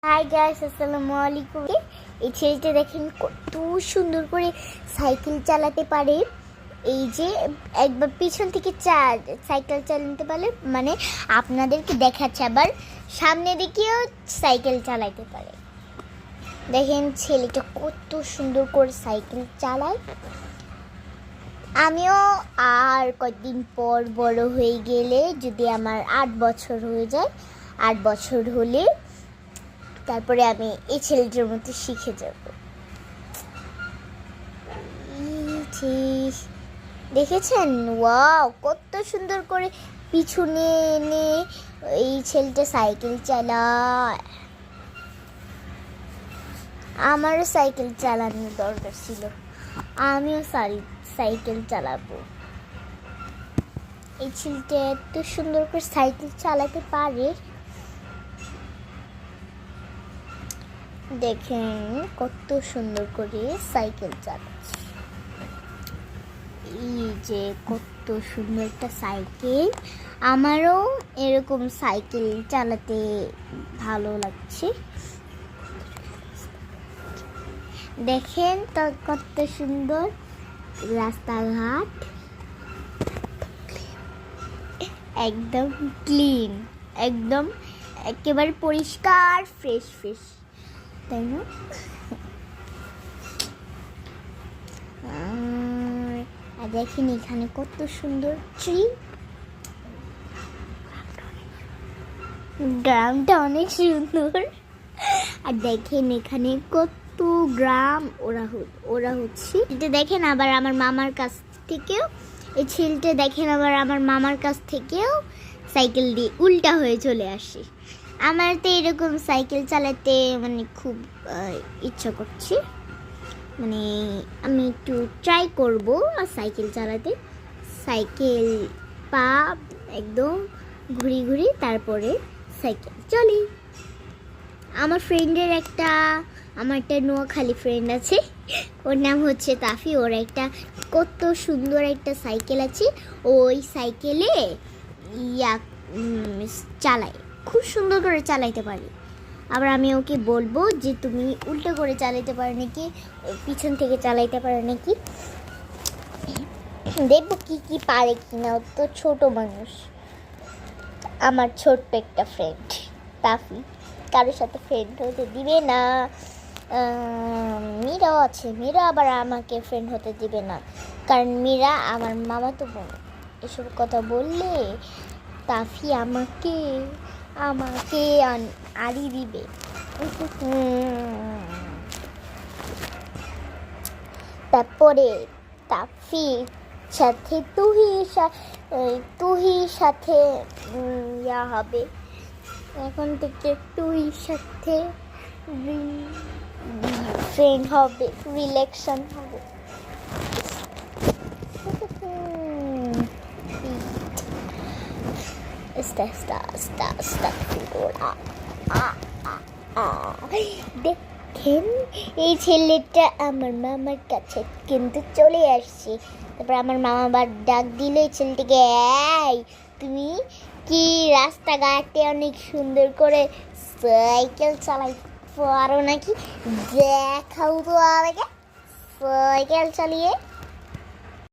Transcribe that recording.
Hi guys, আসসালামু আলাইকুম। এই ছেলেটা দেখেন কত সুন্দর করে সাইকেল চালাতে পারে। এই যে একবার পিছন থেকে সাইকেল চালাতে পারে, মানে আপনাদেরকে দেখাচ্ছে, আবার সামনে দিকেও সাইকেল চালাতে পারে। দেখেন ছেলেটা কত সুন্দর করে সাইকেল চালায়। আমিও আর কয়েকদিন পর বড় হয়ে গেলে, যদি আমার 8 বছর হয়ে যায়, 8 বছর হলে তারপরে আমি এই ছেলেটার মতো শিখে যাব। দেখেছেন? ওয়াও, কত সুন্দর করে পিছনে এনে এই ছেলেটা সাইকেল চালায়। আমারও সাইকেল চালানোর দরকার ছিল, আমিও সাইকেল চালাবো। এই ছেলেটা এত সুন্দর করে সাইকেল চালাতে পারে। দেখেন কত সুন্দর করে সাইকেল চালাচ্ছে। এই যে কত সুন্দর একটা সাইকেল। আমারও এরকম সাইকেল চালাতে ভালো লাগছে। দেখেন তো কত সুন্দর রাস্তাঘাট, একদম ক্লিন, একদম একেবারে পরিষ্কার, ফ্রেশ, তাই না? আর দেখেন এখানে কত সুন্দর ট্রি, গ্রামটা অনেক সুন্দর। আর দেখেন এখানে কত গ্রাম ওরা হচ্ছে। এটা দেখেন আবার আমার মামার কাছ থেকেও, এই ছেলেটা দেখেন আবার আমার মামার কাছ থেকেও সাইকেল দিয়ে উল্টা হয়ে চলে আসে। আমার তো এরকম সাইকেল চালাতে মানে খুব ইচ্ছা করছে, মানে আমি একটু ট্রাই করব সাইকেল চালাতে। সাইকেল পা একদম ঘুরি তারপরে সাইকেল চলি। আমার একটা নোয়াখালী ফ্রেন্ড আছে, ওর নাম হচ্ছে তাফি। ওর একটা কত সুন্দর একটা সাইকেল আছে, ওই সাইকেলে চালায়, খুব সুন্দর করে চালাইতে পারি। আবার আমি ওকে বলবো যে তুমি উল্টো করে চালাইতে পারো নাকি, পিছন থেকে চালাইতে পারো নাকি, দেখবো কি পারে কিনা। ও তো ছোট মানুষ, আমার ছোট্ট একটা ফ্রেন্ড তাফি, কারোর সাথে ফ্রেন্ড হতে দিবে না। মীরাও আছে, মীরা আবার আমাকে ফ্রেন্ড হতে দিবে না, কারণ মীরা আমার মামাতো বোন। এসব কথা বললে তাফি আমাকে আড়ি দিবে। তারপরে তাফির সাথে তুহির সাথে ইয়া হবে, এখন থেকে তুহির সাথে ফ্রেন্ড হবে, রিলেশন হবে। দেখেন এই ছেলেটা আমার মামার কাছে কিন্তু চলে আসছে। তারপর আমার মামা আবার ডাক দিল এই ছেলেটাকে, এই তুমি কি রাস্তাঘাটে অনেক সুন্দর করে সাইকেল চালাই পারো নাকি, দেখাও তো আমাকে সাইকেল চালিয়ে।